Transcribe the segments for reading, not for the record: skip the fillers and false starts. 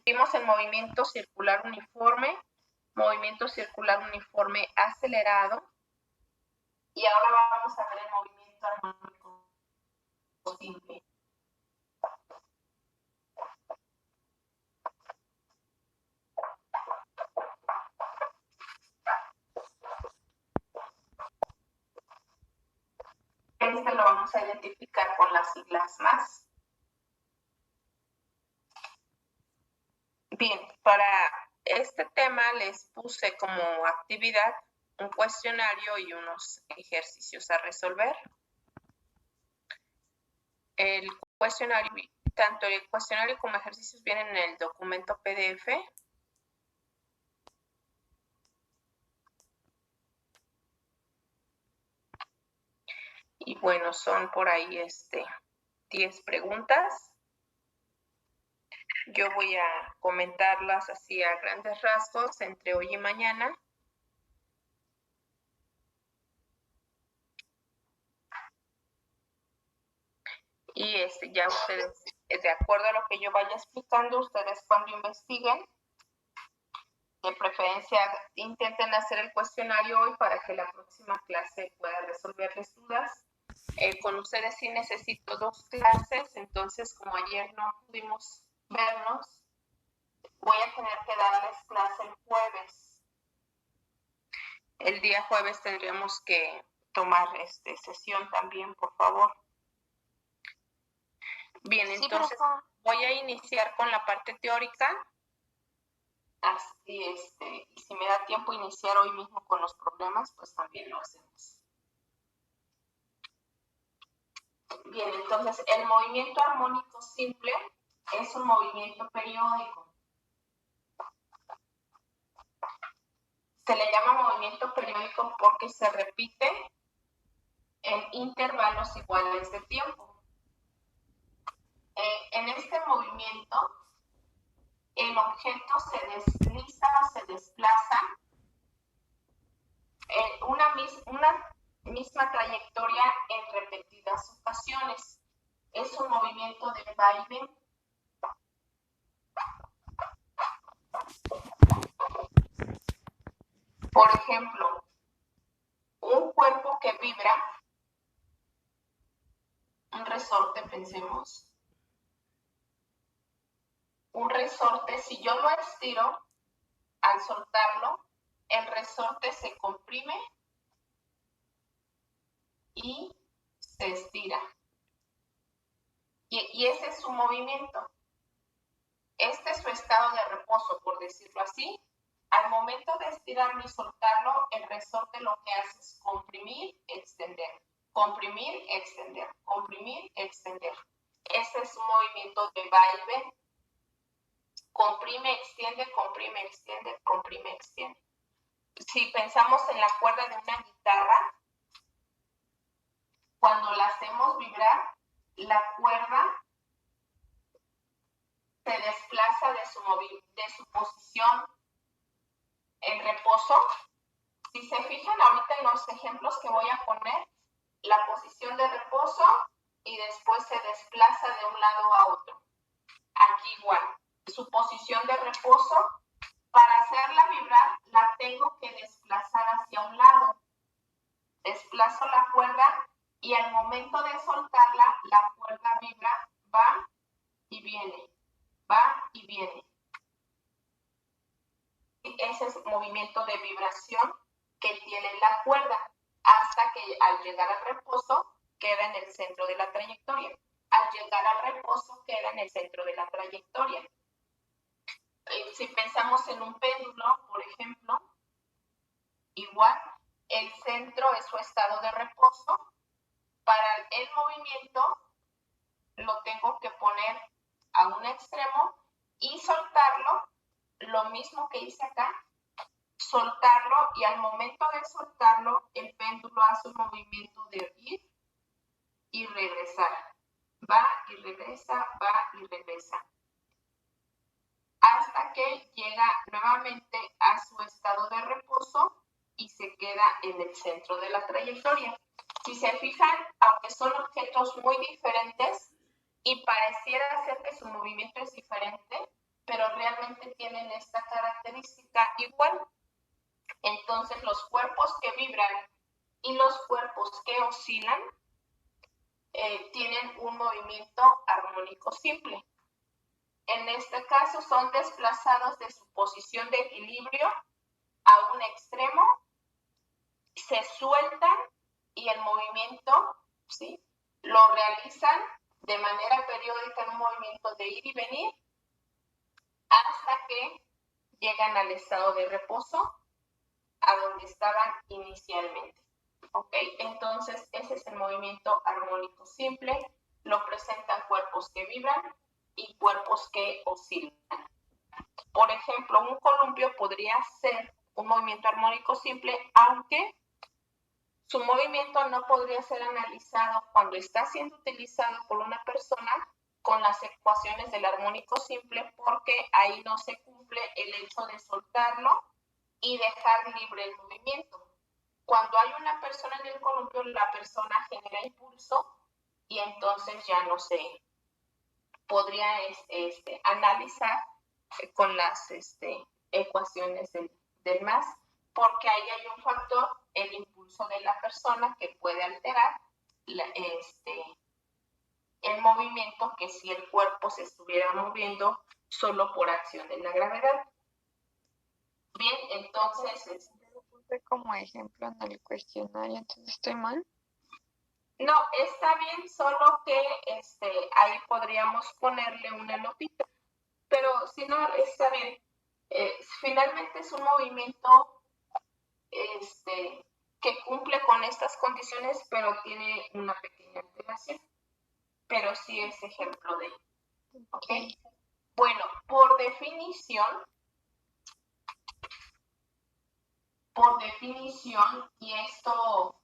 Vimos el movimiento circular uniforme acelerado, y ahora vamos a ver el movimiento armónico simple. Este lo vamos a identificar con las siglas más. Bien, para este tema les puse como actividad un cuestionario y unos ejercicios a resolver. El cuestionario, tanto el cuestionario como ejercicios vienen en el documento PDF. Y bueno, son por ahí 10 preguntas. Yo voy a comentarlas así a grandes rasgos entre hoy y mañana. Y ya ustedes, de acuerdo a lo que yo vaya explicando, ustedes cuando investiguen, de preferencia intenten hacer el cuestionario hoy para que la próxima clase pueda resolverles dudas. Con ustedes sí necesito 2 clases, entonces como ayer no pudimos vernos, voy a tener que darles clase el jueves. El día jueves tendríamos que tomar sesión también, por favor. Bien, entonces voy a iniciar con la parte teórica. Así, y si me da tiempo iniciar hoy mismo con los problemas, pues también lo hacemos. Bien, entonces el movimiento armónico simple es un movimiento periódico. Se le llama movimiento periódico porque se repite en intervalos iguales de tiempo. En este movimiento, el objeto se desliza o se desplaza en una misma trayectoria en repetidas ocasiones. Es un movimiento de vaivén. Por ejemplo, un cuerpo que vibra, un resorte, pensemos. Un resorte, si yo lo estiro, al soltarlo, el resorte se comprime y se estira. Y ese es su movimiento. Este es su estado de reposo, por decirlo así. Al momento de estirarlo y soltarlo, el resorte lo que hace es comprimir, extender, comprimir, extender, comprimir, extender. Ese es un movimiento de vaivén. Comprime, extiende, comprime, extiende, comprime, extiende. Si pensamos en la cuerda de una guitarra, cuando la hacemos vibrar, la cuerda se desplaza de su posición en reposo. Si se fijan ahorita en los ejemplos que voy a poner, la posición de reposo y después se desplaza de un lado a otro. Aquí igual, su posición de reposo, para hacerla vibrar, la tengo que desplazar hacia un lado. Desplazo la cuerda y al momento de soltarla, la cuerda vibra, va y viene, va y viene. Ese es el movimiento de vibración que tiene la cuerda hasta que al llegar al reposo queda en el centro de la trayectoria. Al llegar al reposo queda en el centro de la trayectoria. Si pensamos en un péndulo, por ejemplo, igual el centro es su estado de reposo. Para el movimiento lo tengo que poner a un extremo y soltarlo, lo mismo que hice acá, soltarlo, y al momento de soltarlo el péndulo hace un movimiento de ir y regresar. Va y regresa, va y regresa. Hasta que llega nuevamente a su estado de reposo y se queda en el centro de la trayectoria. Si se fijan, aunque son objetos muy diferentes y pareciera ser que su movimiento es diferente, pero realmente tienen esta característica igual. Entonces, los cuerpos que vibran y los cuerpos que oscilan tienen un movimiento armónico simple. En este caso, son desplazados de su posición de equilibrio a un extremo, se sueltan y el movimiento, ¿sí?, lo realizan de manera periódica en un movimiento de ir y venir hasta que llegan al estado de reposo a donde estaban inicialmente. ¿Ok? Entonces, ese es el movimiento armónico simple. Lo presentan cuerpos que vibran y cuerpos que oscilan. Por ejemplo, un columpio podría ser un movimiento armónico simple, aunque su movimiento no podría ser analizado cuando está siendo utilizado por una persona con las ecuaciones del armónico simple, porque ahí no se cumple el hecho de soltarlo y dejar libre el movimiento. Cuando hay una persona en el columpio, la persona genera impulso y entonces ya no se podría analizar con las ecuaciones del MAS, porque ahí hay un factor, el impulso de la persona, que puede alterar el movimiento que si el cuerpo se estuviera moviendo solo por acción de la gravedad. Bien, entonces... como ejemplo en el cuestionario, entonces estoy mal. No, está bien, solo que ahí podríamos ponerle una notita, pero si no, está bien. Finalmente es un movimiento que cumple con estas condiciones, pero tiene una pequeña alteración, pero sí es ejemplo de. ¿Ok? Bueno, por definición, y esto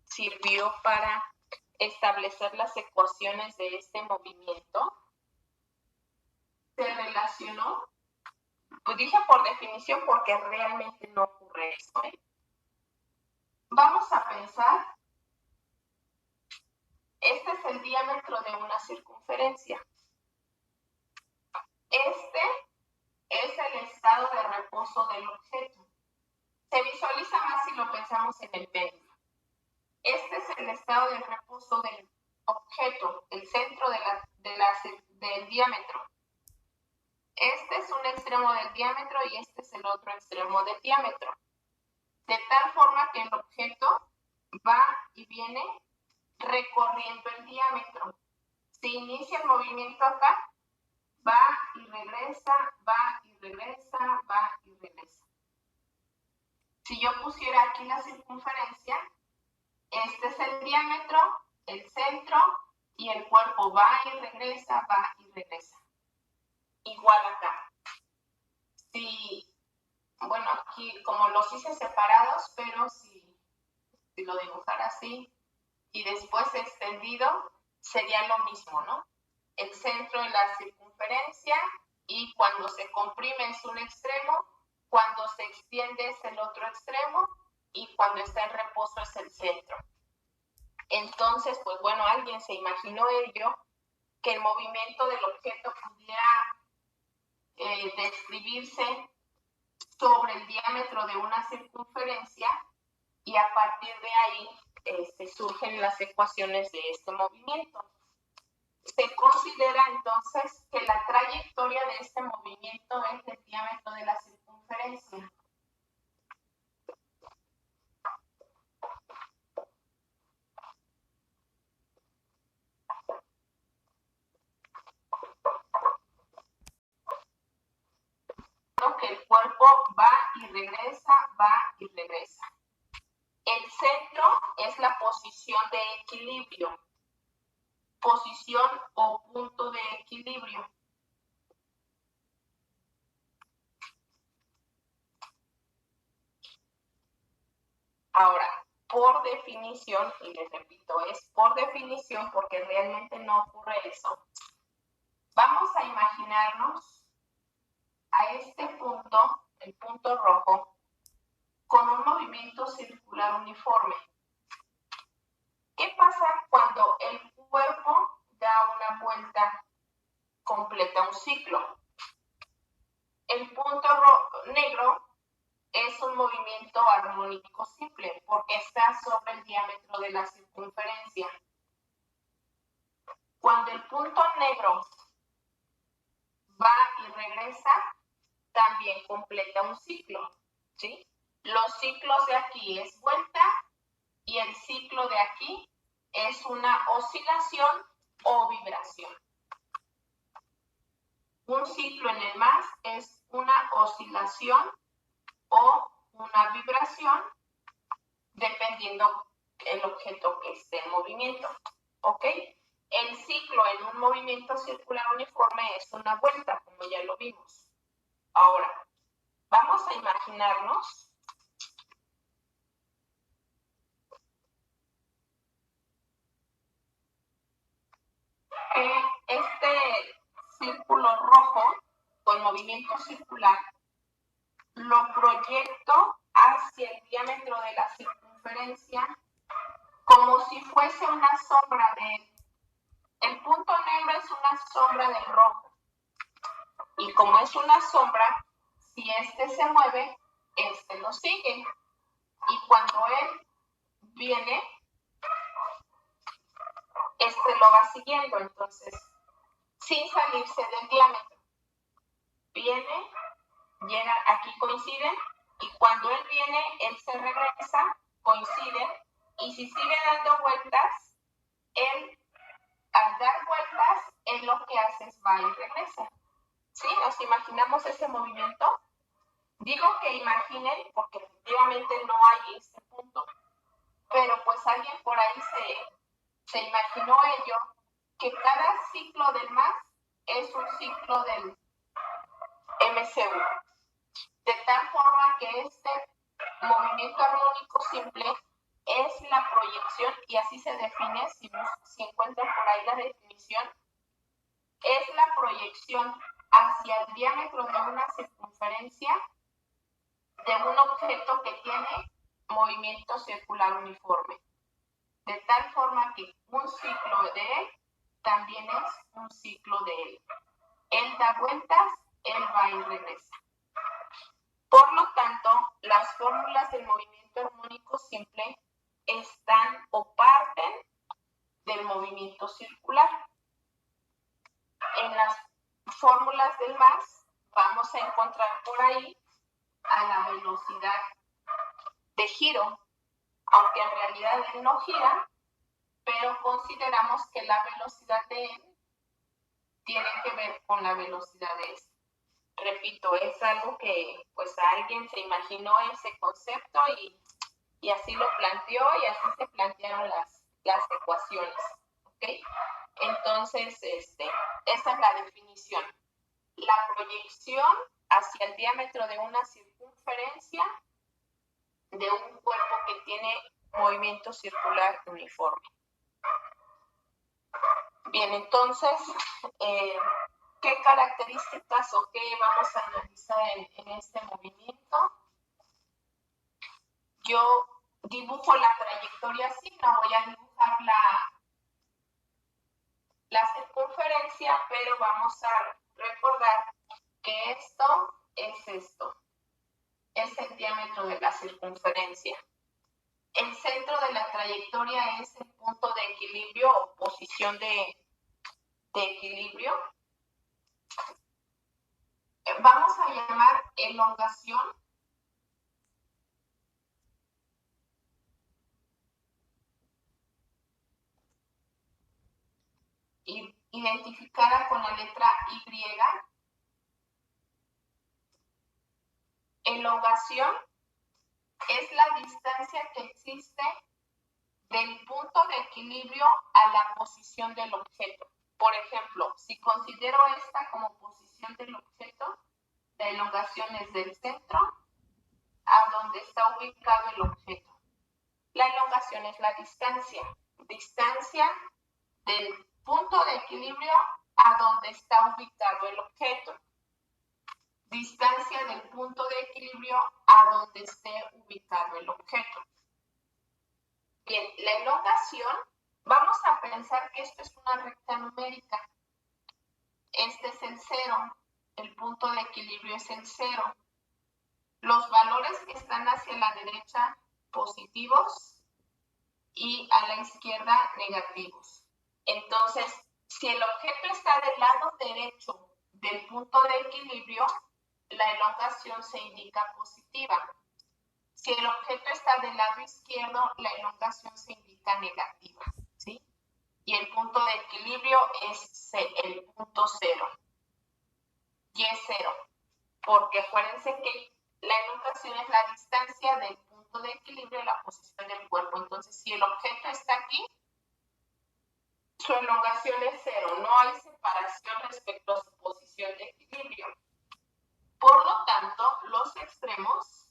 sirvió para establecer las ecuaciones de este movimiento, se relacionó, pues dije por definición porque realmente no ocurre eso, ¿eh? Vamos a pensar, este es el diámetro de una circunferencia. Este es el estado de reposo del objeto. Se visualiza más si lo pensamos en el péndulo. Este es el estado de reposo del objeto, el centro del diámetro. Este es un extremo del diámetro y este es el otro extremo del diámetro. De tal forma que el objeto va y viene recorriendo el diámetro. Si inicia el movimiento acá, va y regresa, va y regresa, va y regresa. Si yo pusiera aquí la circunferencia, este es el diámetro, el centro, y el cuerpo va y regresa, va y regresa. Igual acá. Bueno, aquí como los hice separados, pero si lo dibujara así y después extendido, sería lo mismo, ¿no? El centro en la circunferencia y cuando se comprime es un extremo, cuando se extiende es el otro extremo y cuando está en reposo es el centro. Entonces, pues bueno, alguien se imaginó ello, que el movimiento del objeto pudiera describirse sobre el diámetro de una circunferencia y a partir de ahí surgen las ecuaciones de este movimiento. Se considera entonces que la trayectoria de este movimiento es el diámetro de la circunferencia. Que el cuerpo va y regresa, va y regresa. El centro es la posición de equilibrio, posición o punto de equilibrio. Ahora, por definición, y les repito, es por definición porque realmente no ocurre eso. Vamos a imaginarnos a este punto, el punto rojo, con un movimiento circular uniforme. ¿Qué pasa cuando el cuerpo da una vuelta completa, un ciclo? El punto negro es un movimiento armónico simple porque está sobre el diámetro de la circunferencia. Cuando el punto negro va y regresa, también completa un ciclo, ¿sí? Los ciclos de aquí es vuelta y el ciclo de aquí es una oscilación o vibración. Un ciclo en el más es una oscilación o una vibración dependiendo el objeto que esté en movimiento, ¿ok? El ciclo en un movimiento circular uniforme es una vuelta, como ya lo vimos. Ahora, vamos a imaginarnos que este círculo rojo con movimiento circular lo proyecto hacia el diámetro de la circunferencia como si fuese una sombra de él. El punto negro es una sombra del rojo. Y como es una sombra, si este se mueve, este lo sigue. Y cuando él viene, este lo va siguiendo. Entonces, sin salirse del diámetro. Viene, llega, aquí coinciden. Y cuando él viene, él se regresa, coinciden. Y si sigue dando vueltas, él, al dar vueltas, él lo que hace es va y regresa. ¿Sí? ¿Nos imaginamos ese movimiento? Digo que imaginen porque efectivamente no hay este punto, pero pues alguien por ahí se imaginó ello, que cada ciclo del más es un ciclo del MCU. De tal forma que este movimiento armónico simple es la proyección, y así se define, si encuentran por ahí la definición, es la proyección hacia el diámetro de una circunferencia de un objeto que tiene movimiento circular uniforme. De tal forma que un ciclo de él también es un ciclo de él. Él da vueltas, él va y regresa. Por lo tanto, las fórmulas del movimiento armónico simple están o parten del movimiento circular. En las fórmulas del más vamos a encontrar por ahí a la velocidad de giro, aunque en realidad él no gira, pero consideramos que la velocidad de él tiene que ver con la velocidad de este. Repito, es algo que pues alguien se imaginó ese concepto y así lo planteó y así se plantearon las ecuaciones, ¿ok? Entonces, esa es la definición. La proyección hacia el diámetro de una circunferencia de un cuerpo que tiene movimiento circular uniforme. Bien, entonces, ¿qué características o qué vamos a analizar en este movimiento? Yo dibujo la trayectoria así, no voy a dibujar la circunferencia, pero vamos a recordar que esto es el diámetro de la circunferencia. El centro de la trayectoria es el punto de equilibrio o posición de equilibrio. Vamos a llamar elongación identificada con la letra Y. Elongación es la distancia que existe del punto de equilibrio a la posición del objeto. Por ejemplo, si considero esta como posición del objeto, la elongación es del centro a donde está ubicado el objeto. La elongación es la distancia del punto de equilibrio a donde está ubicado el objeto. Distancia del punto de equilibrio a donde esté ubicado el objeto. Bien, la elongación, vamos a pensar que esto es una recta numérica. Este es el 0, el punto de equilibrio es el 0. Los valores que están hacia la derecha positivos y a la izquierda negativos. Entonces, si el objeto está del lado derecho del punto de equilibrio, la elongación se indica positiva. Si el objeto está del lado izquierdo, la elongación se indica negativa, ¿sí? Y el punto de equilibrio es el punto 0. Y es 0, porque acuérdense que la elongación es la distancia del punto de equilibrio a la posición del cuerpo. Entonces, si el objeto está aquí, su elongación es 0. No hay separación respecto a su posición de equilibrio. Por lo tanto, los extremos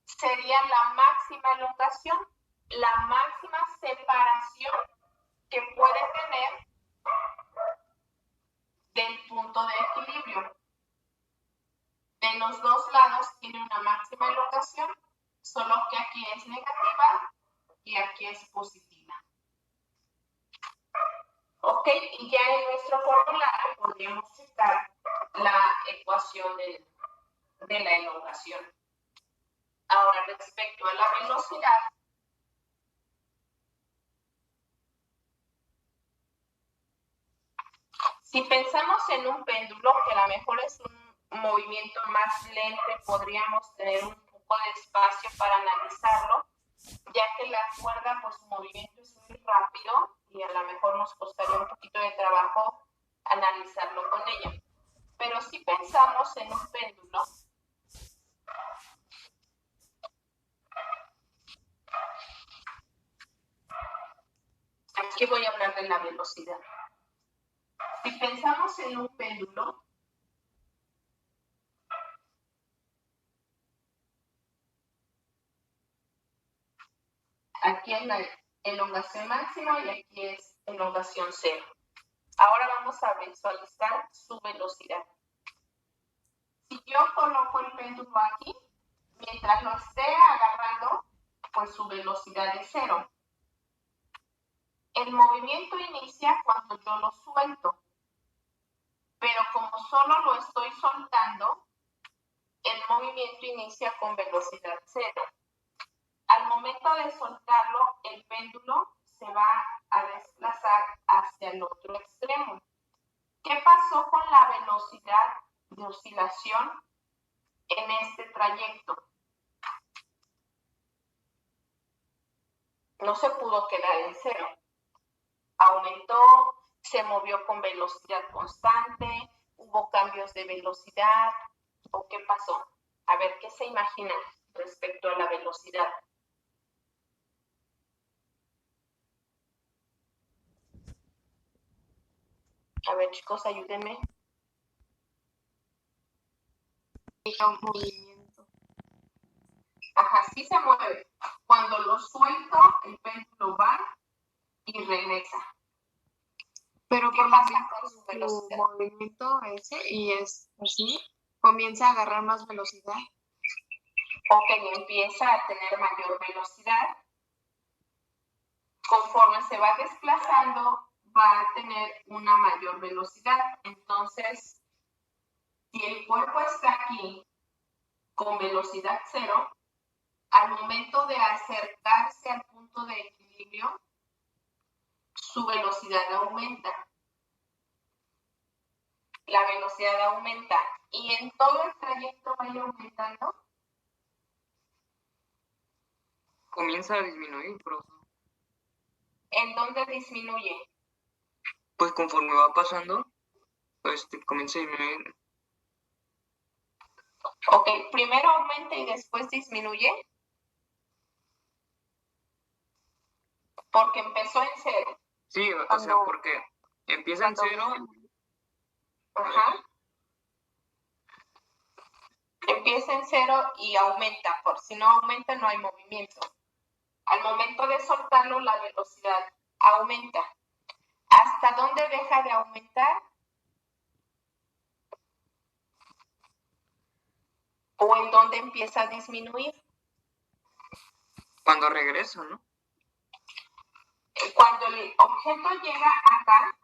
serían la máxima elongación, la máxima separación que puede tener del punto de equilibrio. De los dos lados tiene una máxima elongación, solo que aquí es negativa y aquí es positiva. Ok, y ya en nuestro formulario podríamos checar la ecuación de la elongación. Ahora, respecto a la velocidad, si pensamos en un péndulo, que a lo mejor es un movimiento más lento, podríamos tener un poco de espacio para analizarlo, ya que la cuerda, pues su movimiento es muy rápido y a lo mejor nos costaría un poquito de trabajo analizarlo con ella. Pero si pensamos en un péndulo, aquí voy a hablar de la velocidad. Si pensamos en un péndulo, aquí es la elongación máxima y aquí es elongación 0. Ahora vamos a visualizar su velocidad. Si yo coloco el péndulo aquí, mientras lo esté agarrando, pues su velocidad es 0. El movimiento inicia cuando yo lo suelto, pero como solo lo estoy soltando, el movimiento inicia con velocidad 0. Al momento de soltarlo, el péndulo se va a desplazar hacia el otro extremo. ¿Qué pasó con la velocidad de oscilación en este trayecto? No se pudo quedar en 0. Aumentó, se movió con velocidad constante, hubo cambios de velocidad, ¿o qué pasó? A ver, ¿qué se imaginan respecto a la velocidad? A ver, chicos, ayúdenme. Movimiento. Ajá, sí se mueve. Cuando lo suelto, el péndulo va y regresa. Pero ¿Qué por pasa con su su velocidad? movimiento ese y es así, comienza a agarrar más velocidad. Ok, empieza a tener mayor velocidad. Conforme se va desplazando, va a tener una mayor velocidad. Entonces, si el cuerpo está aquí con velocidad 0, al momento de acercarse al punto de equilibrio, su velocidad aumenta. La velocidad aumenta y en todo el trayecto va a ir aumentando. Comienza a disminuir, profe. ¿En dónde disminuye? Pues conforme va pasando, pues comienza a disminuir. Ok, primero aumenta y después disminuye. Porque empezó en 0. Sí, o sea, porque empieza en 0. Ajá. Empieza en 0 y aumenta. Por si no aumenta, no hay movimiento. Al momento de soltarlo, la velocidad aumenta. ¿Hasta dónde deja de aumentar? ¿O en dónde empieza a disminuir? Cuando regresa, ¿no? Cuando el objeto llega acá,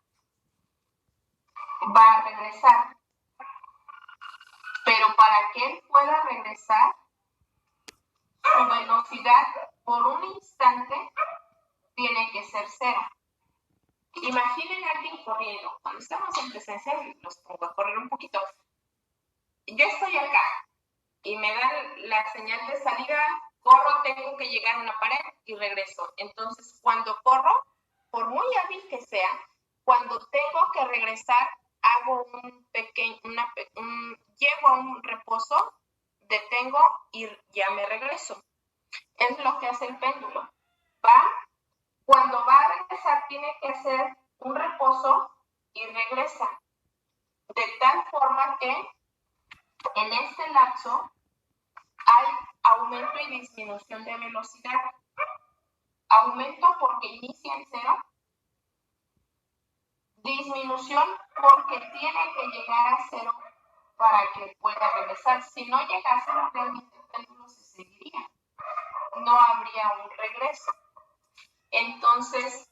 va a regresar. Pero para que él pueda regresar, su velocidad por un instante tiene que ser 0. Imaginen a alguien corriendo. Cuando estamos en presencial, los pongo a correr un poquito. Yo estoy acá y me dan la señal de salida, corro, tengo que llegar a una pared y regreso. Entonces, cuando corro, por muy hábil que sea, cuando tengo que regresar, hago llego a un reposo, detengo y ya me regreso. Es lo que hace el péndulo. Cuando va a regresar, tiene que hacer un reposo y regresa. De tal forma que en este lapso hay aumento y disminución de velocidad. Aumento porque inicia en 0. Disminución porque tiene que llegar a 0 para que pueda regresar. Si no llega a 0, realmente el péndulo se seguiría. No habría un regreso. Entonces,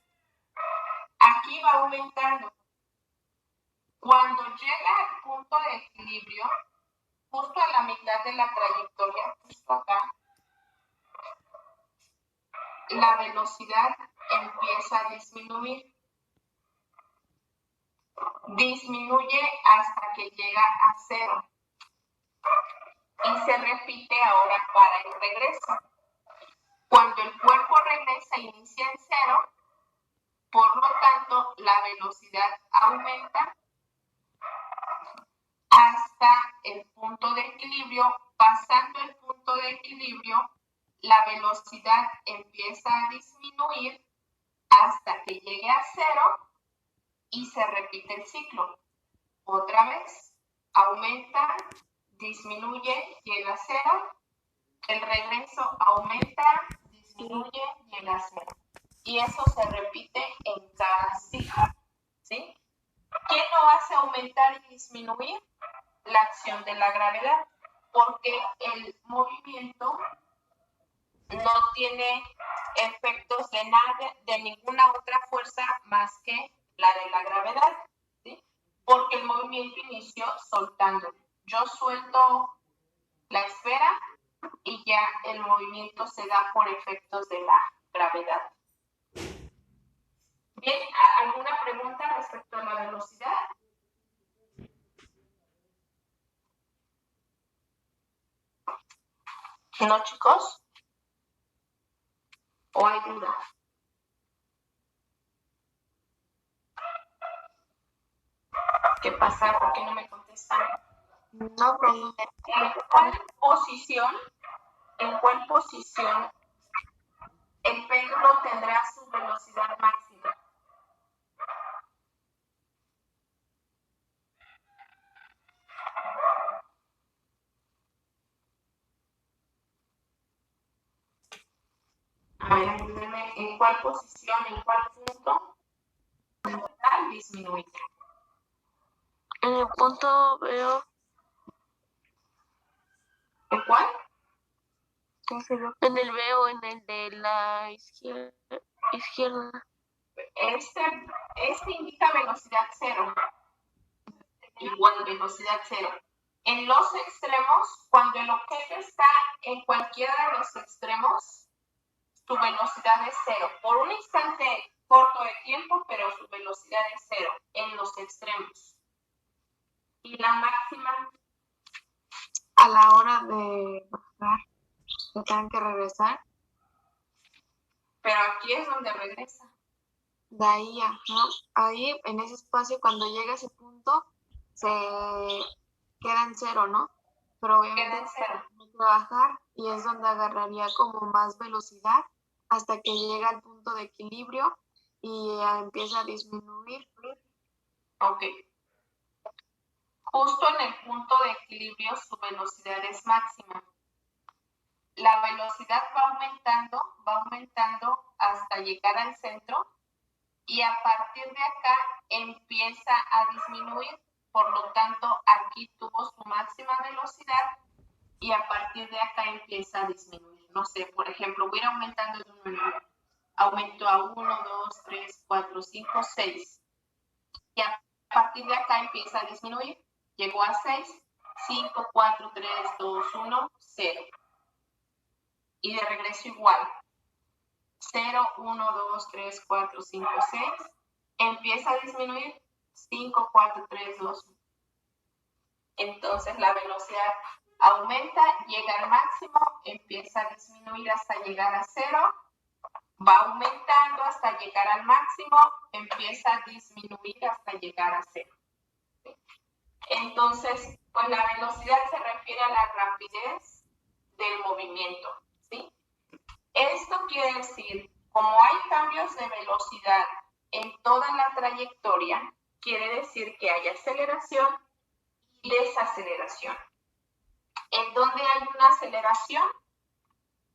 aquí va aumentando. Cuando llega al punto de equilibrio, justo a la mitad de la trayectoria, justo acá, la velocidad empieza a disminuir. Disminuye hasta que llega a 0. Y se repite ahora para el regreso. Cuando el cuerpo regresa, inicia en 0, por lo tanto, la velocidad aumenta hasta el punto de equilibrio. Pasando el punto de equilibrio, la velocidad empieza a disminuir hasta que llegue a 0 y se repite el ciclo. Otra vez, aumenta, disminuye, llega a 0. El regreso aumenta, disminuye, llega a 0. Y eso se repite en cada ciclo. ¿Sí? ¿Qué lo hace aumentar y disminuir? La acción de la gravedad, porque el movimiento no tiene efectos de ninguna otra fuerza más que la de la gravedad, ¿sí? Porque el movimiento inició soltando. Yo suelto la esfera y ya el movimiento se da por efectos de la gravedad. Bien, ¿alguna pregunta respecto a la velocidad? ¿No, chicos? ¿O hay duda? ¿Qué pasa? ¿Por qué no me contestan? No, profe. ¿En cuál posición el péndulo tendrá su velocidad máxima? A ver, ayúdenme. ¿En cuál posición, en cuál punto va a disminuir? En el punto veo, ¿En cuál? en el veo, en el de la izquierda. Este indica velocidad 0. Igual velocidad 0. En los extremos, cuando el objeto está en cualquiera de los extremos, su velocidad es 0. Por un instante corto de tiempo, pero su velocidad es 0 en los extremos. Y la máxima A la hora de bajar, que tengan que regresar, pero aquí es donde regresa. de ahí, ajá, ahí en ese espacio, cuando llega a ese punto, se queda en 0, ¿no? Pero Queda obviamente en 0. tiene que bajar y es donde agarraría como más velocidad hasta que llega al punto de equilibrio y empieza a disminuir. Ok. Justo en el punto de equilibrio su velocidad es máxima. La velocidad va aumentando hasta llegar al centro y a partir de acá empieza a disminuir. Por lo tanto, aquí tuvo su máxima velocidad y a partir de acá empieza a disminuir. No sé, por ejemplo, voy a ir aumentando de 1 en 1. Aumento a 1, 2, 3, 4, 5, 6. Y a partir de acá empieza a disminuir. Llegó a 6, 5, 4, 3, 2, 1, 0. Y de regreso igual. 0, 1, 2, 3, 4, 5, 6. Empieza a disminuir. 5, 4, 3, 2, 1. Entonces la velocidad aumenta, llega al máximo, empieza a disminuir hasta llegar a 0. Va aumentando hasta llegar al máximo, empieza a disminuir hasta llegar a 0. Entonces, pues la velocidad se refiere a la rapidez del movimiento, ¿sí? Esto quiere decir, como hay cambios de velocidad en toda la trayectoria, quiere decir que hay aceleración y desaceleración. ¿En dónde hay una aceleración?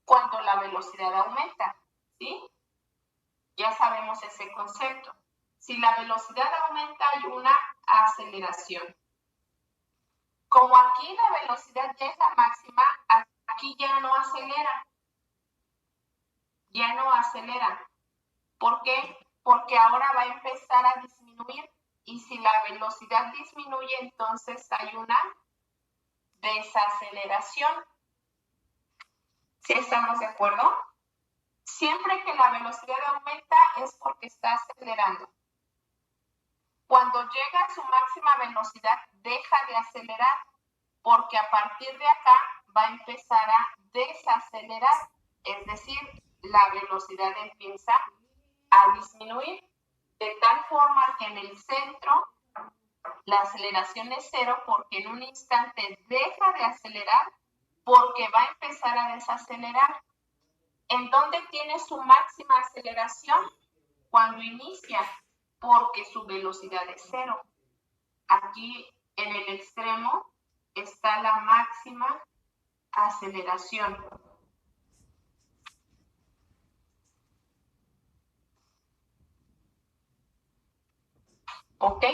Cuando la velocidad aumenta, ¿sí? Ya sabemos ese concepto. Si la velocidad aumenta, hay una aceleración. Como aquí la velocidad ya es la máxima, aquí ya no acelera. Ya no acelera. ¿Por qué? Porque ahora va a empezar a disminuir. Y si la velocidad disminuye, entonces hay una desaceleración. ¿Sí estamos de acuerdo? Siempre que la velocidad aumenta es porque está acelerando. Cuando llega a su máxima velocidad, deja de acelerar, porque a partir de acá va a empezar a desacelerar, es decir, la velocidad empieza a disminuir, de tal forma que en el centro la aceleración es 0, porque en un instante deja de acelerar, porque va a empezar a desacelerar. ¿En dónde tiene su máxima aceleración? Cuando inicia, porque su velocidad es 0. Aquí en el extremo está la máxima aceleración. ¿Ok?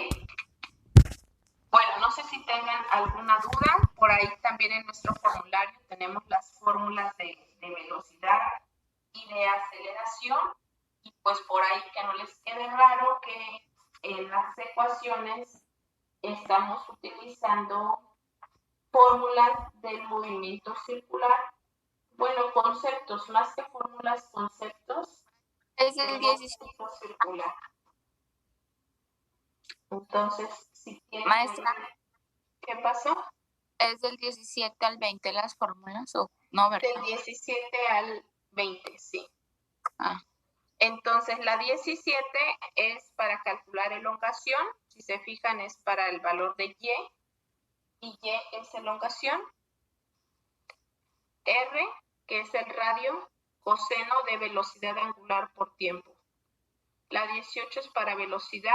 Bueno, no sé si tengan alguna duda. Por ahí también en nuestro formulario tenemos las fórmulas de velocidad y de aceleración. Y pues por ahí que no les quede raro que en las ecuaciones estamos utilizando fórmulas del movimiento circular. Bueno, conceptos, más que fórmulas, conceptos Es del el 17. movimiento circular. Entonces, si quieren... Maestra, ¿Qué pasó? ¿es del 17 al 20 las fórmulas o no, verdad? Del 17 al 20, sí. Ah. Entonces, la 17 es para calcular elongación. Si se fijan, es para el valor de y. Y y es elongación. R, que es el radio, coseno de velocidad angular por tiempo. La 18 es para velocidad.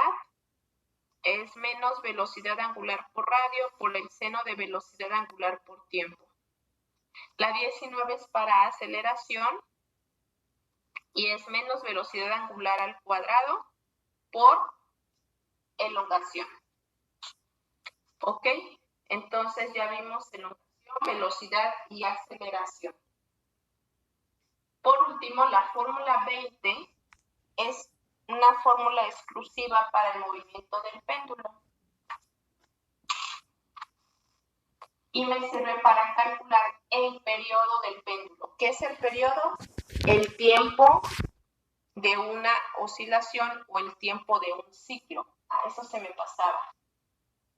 Es menos velocidad angular por radio por el seno de velocidad angular por tiempo. La 19 es para aceleración y es menos velocidad angular al cuadrado por elongación. ¿Ok? Entonces ya vimos elongación, velocidad y aceleración. Por último, la fórmula 20 es una fórmula exclusiva para el movimiento del péndulo. Y me sirve para calcular el periodo del péndulo. ¿Qué es el periodo? El tiempo de una oscilación o el tiempo de un ciclo. Eso se me pasaba.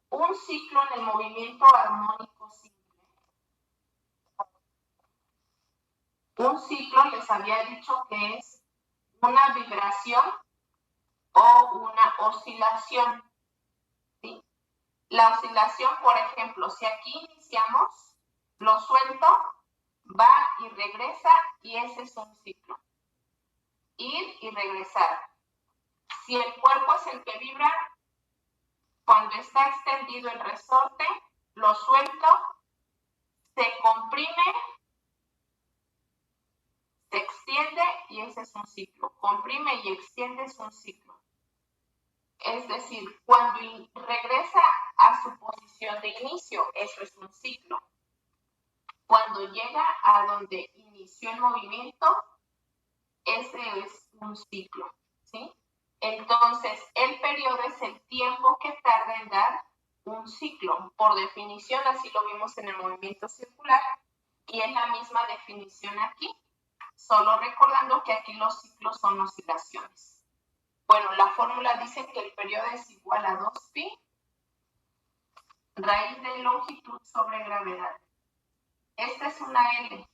Un ciclo en el movimiento armónico simple. Un ciclo les había dicho que es una vibración o una oscilación. ¿Sí? La oscilación, por ejemplo, si aquí iniciamos, lo suelto, va y regresa y ese es un ciclo. Ir y regresar. Si el cuerpo es el que vibra, cuando está extendido el resorte, lo suelto, se comprime, se extiende y ese es un ciclo. Comprime y extiende es un ciclo. Es decir, cuando regresa a su posición de inicio, eso es un ciclo. Cuando llega a donde inició el movimiento, ese es un ciclo, ¿sí? Entonces, el periodo es el tiempo que tarda en dar un ciclo. Por definición, así lo vimos en el movimiento circular y es la misma definición aquí, solo recordando que aquí los ciclos son oscilaciones. Bueno, la fórmula dice que el periodo es igual a 2pi raíz de longitud sobre gravedad. Esta es una L.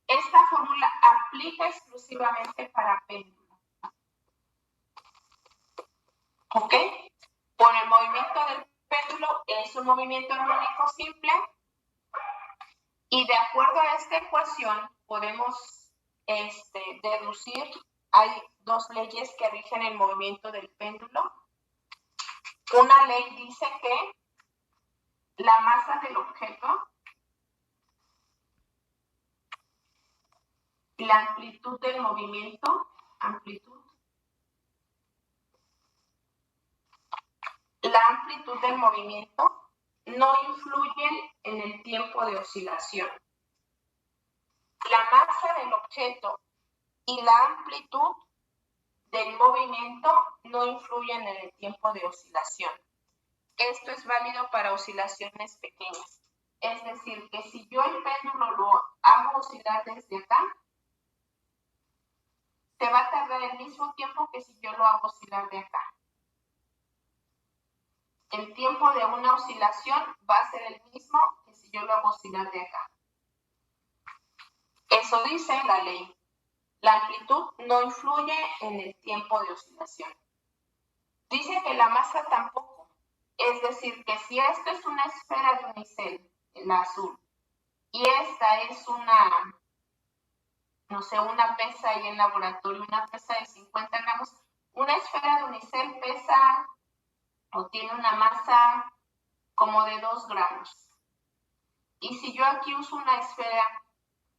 Esta fórmula aplica exclusivamente para péndulo. ¿Ok? Por el movimiento del péndulo es un movimiento armónico simple y de acuerdo a esta ecuación podemos deducir, hay dos leyes que rigen el movimiento del péndulo. Una ley dice que la masa del objeto y la amplitud del movimiento, la amplitud del movimiento no influyen en el tiempo de oscilación. La masa del objeto y la amplitud del movimiento no influyen en el tiempo de oscilación. Esto es válido para oscilaciones pequeñas. Es decir, que si yo el péndulo lo hago oscilar desde acá, te va a tardar el mismo tiempo que si yo lo hago oscilar de acá. El tiempo de una oscilación va a ser el mismo que si yo lo hago oscilar de acá. Eso dice la ley. La amplitud no influye en el tiempo de oscilación. Dice que la masa tampoco. Es decir, que si esto es una esfera de unicel, la azul, y esta es una pesa ahí en laboratorio, una pesa de 50 gramos, una esfera de unicel pesa o tiene una masa como de 2 gramos. Y si yo aquí uso una esfera,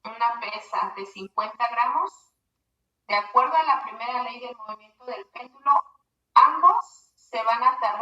una pesa de 50 gramos, de acuerdo a la primera ley del movimiento del péndulo, ambos se van a tardar